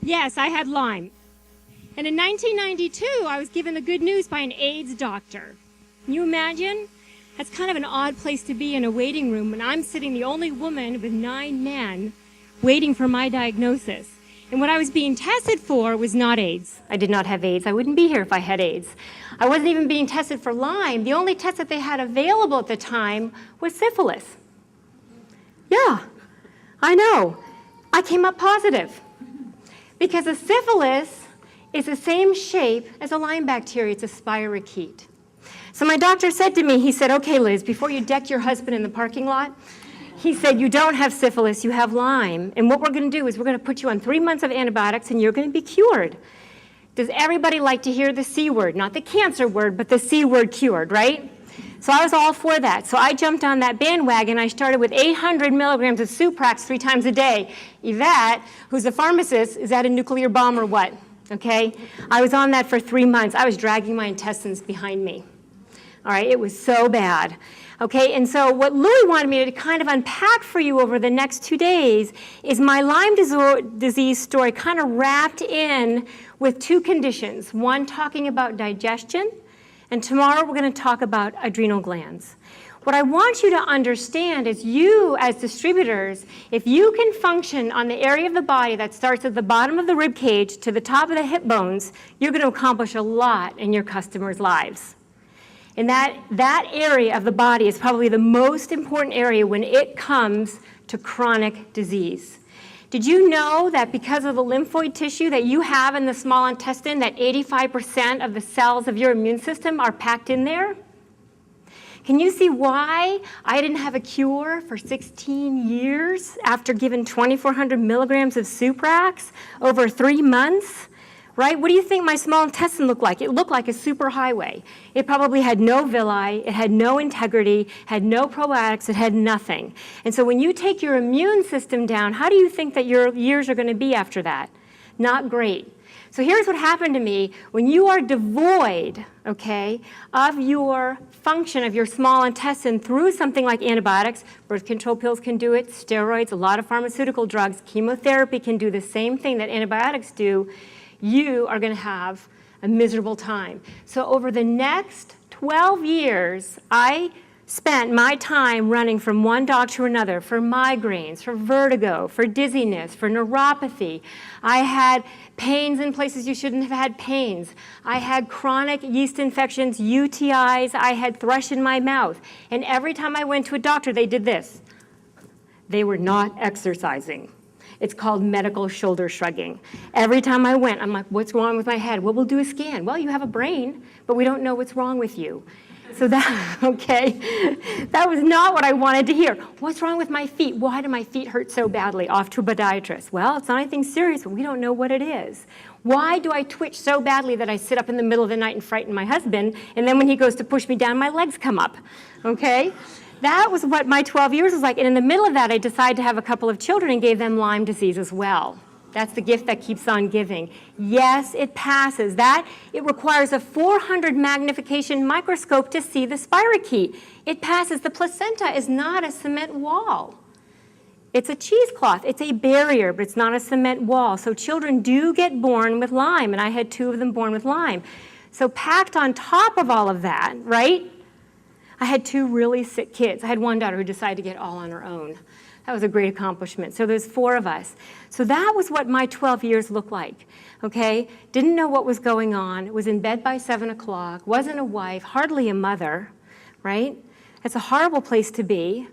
Yes, I had Lyme. And in 1992, I was given the good news by an AIDS doctor. Can you imagine? That's kind of an odd place to be in a waiting room when I'm sitting the only woman with 9 men waiting for my diagnosis. And what I was being tested for was not AIDS. I did not have AIDS. I wouldn't be here if I had AIDS. I wasn't even being tested for Lyme. The only test that they had available at the time was syphilis. Yeah, I know. I came up positive. Because a syphilis is the same shape as a Lyme bacteria. It's a spirochete. So my doctor said to me, he said, okay, Liz, before you deck your husband in the parking lot, he said, you don't have syphilis, you have Lyme. And what we're going to do is we're going to put you on 3 months of antibiotics and you're going to be cured. Does everybody like to hear the C word? Not the cancer word, but the C word, cured, right? So I was all for that. So I jumped on that bandwagon. I started with 800 milligrams of Suprax 3 times a day. Yvette, who's a pharmacist, is that a nuclear bomb or what? Okay? I was on that for 3 months. I was dragging my intestines behind me. All right, it was so bad. Okay, and so what Louie wanted me to kind of unpack for you over the next 2 days is my Lyme disease story kind of wrapped in with 2 conditions. One talking about digestion, and tomorrow we're going to talk about adrenal glands. What I want you to understand is you, as distributors, if you can function on the area of the body that starts at the bottom of the rib cage to the top of the hip bones, you're going to accomplish a lot in your customers' lives. And that area of the body is probably the most important area when it comes to chronic disease. Did you know that because of the lymphoid tissue that you have in the small intestine, that 85% of the cells of your immune system are packed in there? Can you see why I didn't have a cure for 16 years after given 2,400 milligrams of Suprax over 3 months? Right? What do you think my small intestine looked like? It looked like a superhighway. It probably had no villi, it had no integrity, had no probiotics, it had nothing. And so when you take your immune system down, how do you think that your years are going to be after that? Not great. So here's what happened to me. When you are devoid, okay, of your function of your small intestine through something like antibiotics, birth control pills can do it, steroids, a lot of pharmaceutical drugs, chemotherapy can do the same thing that antibiotics do, you are going to have a miserable time. So over the next 12 years, I spent my time running from one doctor to another for migraines, for vertigo, for dizziness, for neuropathy. I had pains in places you shouldn't have had pains. I had chronic yeast infections, UTIs. I had thrush in my mouth. And every time I went to a doctor, they did this. They were not exercising. It's called medical shoulder shrugging. Every time I went, I'm like, what's wrong with my head? Well, we'll do a scan. Well, you have a brain, but we don't know what's wrong with you. So that, okay, that was not what I wanted to hear. What's wrong with my feet? Why do my feet hurt so badly? Off to a podiatrist. Well, it's not anything serious, but we don't know what it is. Why do I twitch so badly that I sit up in the middle of the night and frighten my husband, and then when he goes to push me down, my legs come up, okay? That was what my 12 years was like. And in the middle of that, I decided to have a couple of children and gave them Lyme disease as well. That's the gift that keeps on giving. Yes, it passes. It requires a 400 magnification microscope to see the spirochete. It passes. The placenta is not a cement wall. It's a cheesecloth. It's a barrier, but it's not a cement wall. So children do get born with Lyme, and I had 2 of them born with Lyme. So packed on top of all of that, right? I had 2 really sick kids. I had one daughter who decided to get all on her own. That was a great accomplishment. So there's 4 of us. So that was what my 12 years looked like, okay? Didn't know what was going on. Was in bed by 7 o'clock. Wasn't a wife, hardly a mother, right? It's a horrible place to be.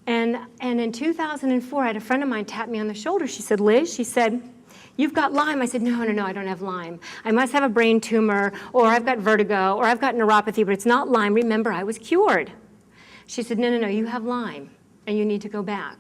And in 2004, I had a friend of mine tap me on the shoulder. She said, Liz, she said, you've got Lyme. I said, no, I don't have Lyme. I must have a brain tumor, or I've got vertigo, or I've got neuropathy, but it's not Lyme. Remember, I was cured. She said, no, you have Lyme, and you need to go back.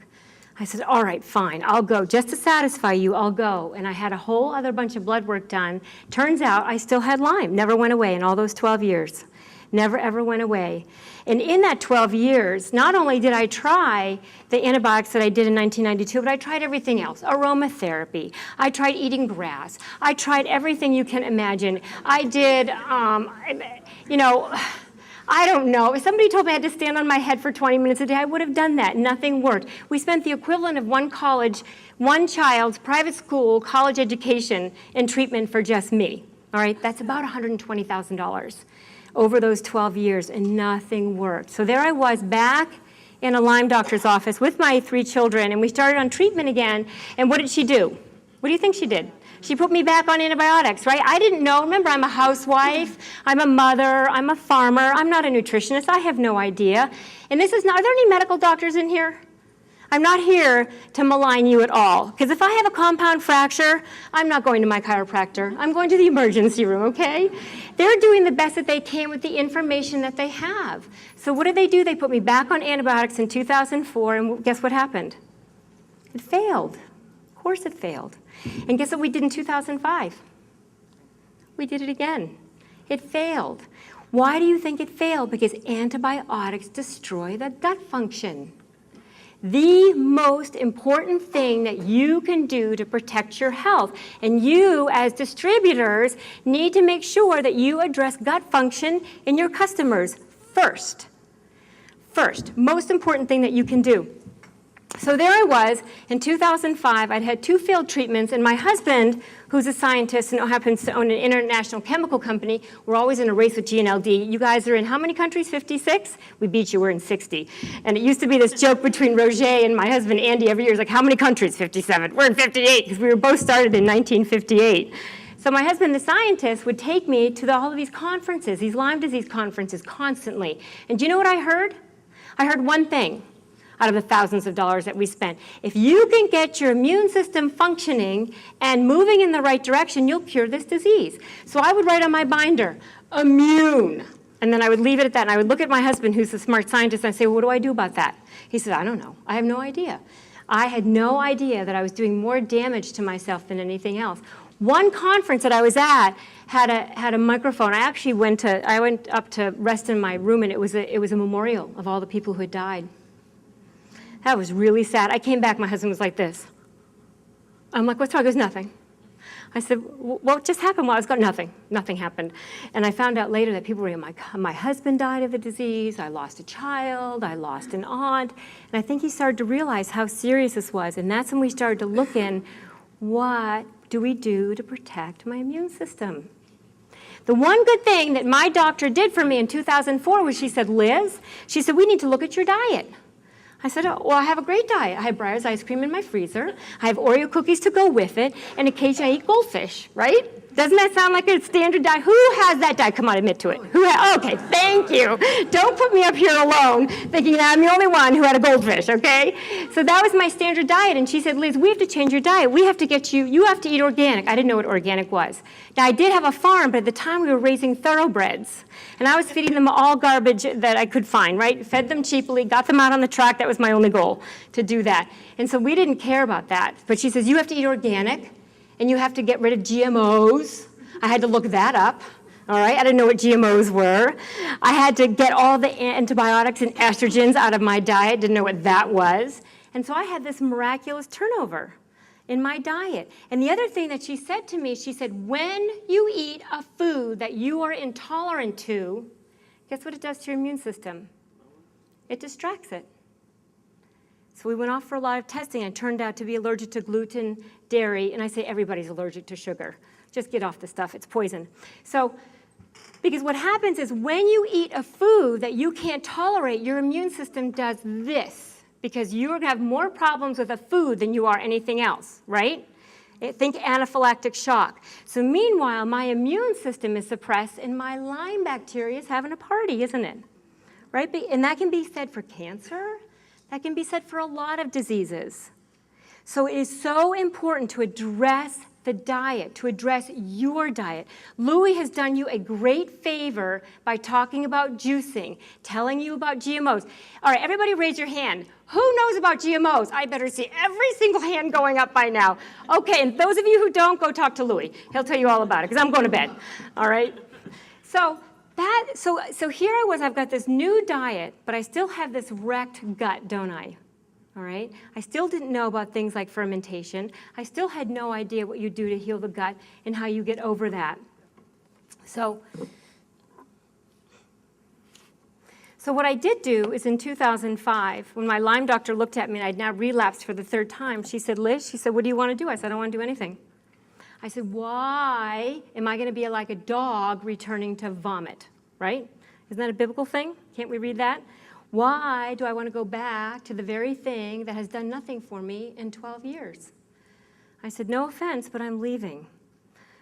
I said, all right, fine, I'll go. Just to satisfy you, I'll go. And I had a whole other bunch of blood work done. Turns out I still had Lyme. Never went away in all those 12 years. Never, ever went away. And in that 12 years, not only did I try the antibiotics that I did in 1992, but I tried everything else. Aromatherapy. I tried eating grass. I tried everything you can imagine. I did, I don't know. If somebody told me I had to stand on my head for 20 minutes a day, I would have done that. Nothing worked. We spent the equivalent of one child's private school, college education in treatment for just me. All right, that's about $120,000 over those 12 years, and nothing worked. So there I was back in a Lyme doctor's office with my 3 children, and we started on treatment again. And what did she do? What do you think she did? She put me back on antibiotics, right? I didn't know. Remember, I'm a housewife, I'm a mother, I'm a farmer, I'm not a nutritionist. I have no idea. And this is not, are there any medical doctors in here? I'm not here to malign you at all. Because if I have a compound fracture, I'm not going to my chiropractor. I'm going to the emergency room, okay? They're doing the best that they can with the information that they have. So what did they do? They put me back on antibiotics in 2004, and guess what happened? It failed. Of course it failed. And guess what we did in 2005? We did it again. It failed. Why do you think it failed? Because antibiotics destroy the gut function. The most important thing that you can do to protect your health. And you, as distributors, need to make sure that you address gut function in your customers first. First, most important thing that you can do. So there I was in 2005. I'd had 2 failed treatments, and my husband, who's a scientist and happens to own an international chemical company, we're always in a race with GNLD. You guys are in how many countries? 56? We beat you. We're in 60. And it used to be this joke between Roger and my husband Andy every year. It's like, how many countries? 57. We're in 58 because we were both started in 1958. So my husband, the scientist, would take me to all of these conferences, these Lyme disease conferences constantly. And do you know what I heard? I heard one thing out of the thousands of dollars that we spent. If you can get your immune system functioning and moving in the right direction, you'll cure this disease. So I would write on my binder, immune. And then I would leave it at that. And I would look at my husband, who's a smart scientist, and I'd say, well, what do I do about that? He said, I don't know. I have no idea. I had no idea that I was doing more damage to myself than anything else. One conference that I was at had a microphone. I actually went up to rest in my room, and it was a memorial of all the people who had died. That was really sad. I came back, my husband was like this. I'm like, what's wrong? He goes, nothing. I said, what just happened while I was gone? Nothing. Nothing happened. And I found out later that people were, my husband died of the disease, I lost a child, I lost an aunt. And I think he started to realize how serious this was. And that's when we started to look in, what do we do to protect my immune system? The one good thing that my doctor did for me in 2004 was she said, Liz, she said, we need to look at your diet. I said, oh, well, I have a great diet. I have Breyer's ice cream in my freezer. I have Oreo cookies to go with it. And occasionally I eat goldfish, right? Doesn't that sound like a standard diet? Who has that diet? Come on, admit to it. Okay, thank you. Don't put me up here alone thinking that I'm the only one who had a goldfish, okay? So that was my standard diet. And she said, Liz, we have to change your diet. We have to get you have to eat organic. I didn't know what organic was. Now, I did have a farm, but at the time we were raising thoroughbreds. And I was feeding them all garbage that I could find, right? Fed them cheaply, got them out on the track. That was my only goal, to do that. And so we didn't care about that. But she says, you have to eat organic, and you have to get rid of GMOs. I had to look that up, all right? I didn't know what GMOs were. I had to get all the antibiotics and estrogens out of my diet, didn't know what that was. And so I had this miraculous turnover in my diet. And the other thing that she said to me, she said, when you eat a food that you are intolerant to, guess what it does to your immune system? It distracts it. So we went off for a lot of testing, and it turned out to be allergic to gluten, dairy, and I say everybody's allergic to sugar. Just get off the stuff, it's poison. So, because what happens is when you eat a food that you can't tolerate, your immune system does this, because you're going to have more problems with a food than you are anything else, right? Think anaphylactic shock. So meanwhile, my immune system is suppressed, and my Lyme bacteria is having a party, isn't it? Right? And that can be said for cancer. That can be said for a lot of diseases. So it is so important to address the diet, to address your diet. Louis has done you a great favor by talking about juicing, telling you about GMOs. All right, everybody raise your hand. Who knows about GMOs? I better see every single hand going up by now. Okay, and those of you who don't, go talk to Louis. He'll tell you all about it, because I'm going to bed. All right? So here I was, I've got this new diet, but I still have this wrecked gut, don't I? All right? I still didn't know about things like fermentation. I still had no idea what you do to heal the gut and how you get over that. So So what I did do is in 2005, when my Lyme doctor looked at me and I'd now relapsed for the third time, she said, Liz, she said, what do you want to do? I said, I don't want to do anything. I said, why am I going to be like a dog returning to vomit, right? Isn't that a biblical thing? Can't we read that? Why do I want to go back to the very thing that has done nothing for me in 12 years? I said, no offense, but I'm leaving.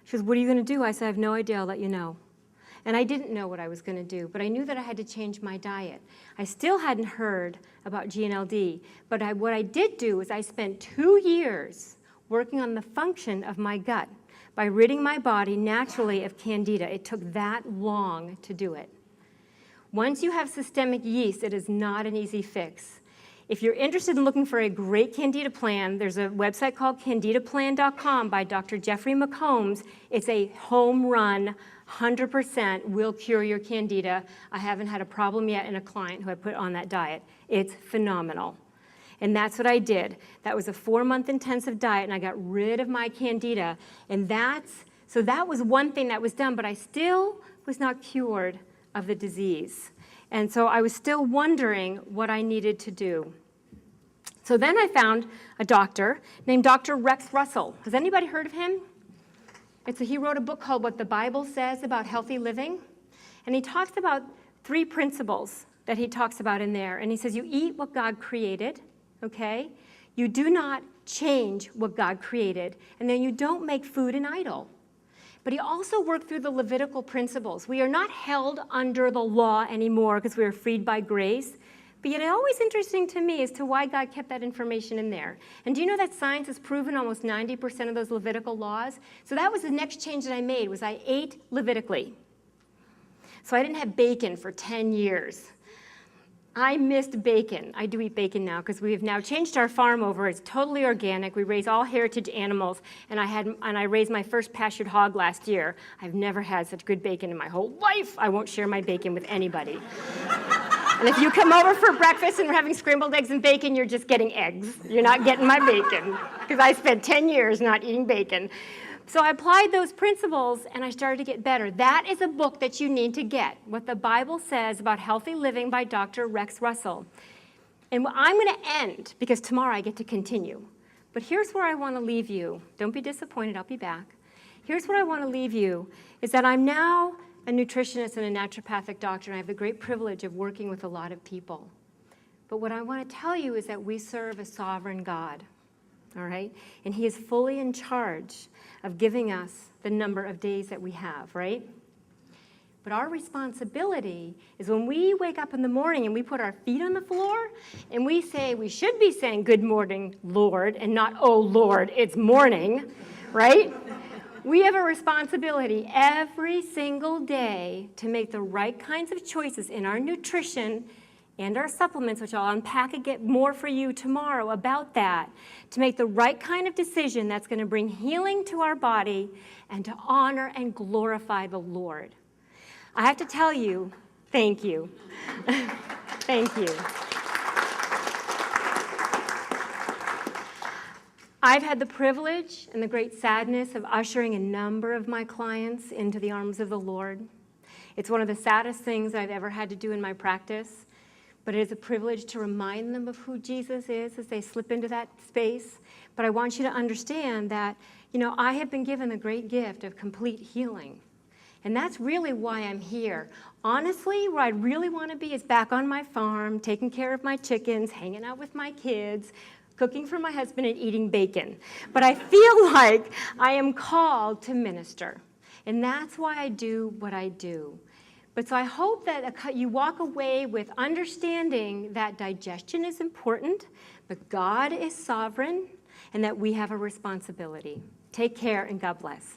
She says, what are you going to do? I said, I have no idea. I'll let you know. And I didn't know what I was going to do, but I knew that I had to change my diet. I still hadn't heard about GNLD, but what I did do is I spent 2 years working on the function of my gut by ridding my body naturally of Candida. It took that long to do it. Once you have systemic yeast, it is not an easy fix. If you're interested in looking for a great Candida plan, there's a website called candidaplan.com by Dr. Jeffrey McCombs. It's a home run, 100% will cure your Candida. I haven't had a problem yet in a client who I put on that diet. It's phenomenal. And that's what I did. That was a 4-month intensive diet, and I got rid of my Candida. And so that was one thing that was done, but I still was not cured of the disease. And so I was still wondering what I needed to do. So then I found a doctor named Dr. Rex Russell. Has anybody heard of him? He wrote a book called What the Bible Says About Healthy Living. And he talks about 3 principles that he talks about in there. And he says, you eat what God created, okay? You do not change what God created. And then you don't make food an idol. But he also worked through the Levitical principles. We are not held under the law anymore because we are freed by grace. But yet it's always interesting to me as to why God kept that information in there. And do you know that science has proven almost 90% of those Levitical laws? So that was the next change that I made, was I ate Levitically. So I didn't have bacon for 10 years. I missed bacon. I do eat bacon now because we have now changed our farm over. It's totally organic. We raise all heritage animals, and I raised my first pastured hog last year. I've never had such good bacon in my whole life. I won't share my bacon with anybody. And if you come over for breakfast and we're having scrambled eggs and bacon, you're just getting eggs. You're not getting my bacon because I spent 10 years not eating bacon. So I applied those principles, and I started to get better. That is a book that you need to get, What the Bible Says About Healthy Living by Dr. Rex Russell. And I'm going to end, because tomorrow I get to continue. But here's where I want to leave you. Don't be disappointed. I'll be back. Here's where I want to leave you, is that I'm now a nutritionist and a naturopathic doctor, and I have the great privilege of working with a lot of people. But what I want to tell you is that we serve a sovereign God. All right? And he is fully in charge of giving us the number of days that we have, right? But our responsibility is when we wake up in the morning and we put our feet on the floor and we should be saying, good morning, Lord, and not, oh, Lord, it's morning, right? We have a responsibility every single day to make the right kinds of choices in our nutrition and our supplements, which I'll unpack and get more for you tomorrow about that, to make the right kind of decision that's going to bring healing to our body and to honor and glorify the Lord. I have to tell you, thank you. Thank you. I've had the privilege and the great sadness of ushering a number of my clients into the arms of the Lord. It's one of the saddest things I've ever had to do in my practice. But it is a privilege to remind them of who Jesus is as they slip into that space. But I want you to understand that, I have been given the great gift of complete healing. And that's really why I'm here. Honestly, where I really want to be is back on my farm, taking care of my chickens, hanging out with my kids, cooking for my husband, and eating bacon. But I feel like I am called to minister. And that's why I do what I do. But so I hope that you walk away with understanding that digestion is important, but God is sovereign, and that we have a responsibility. Take care, and God bless.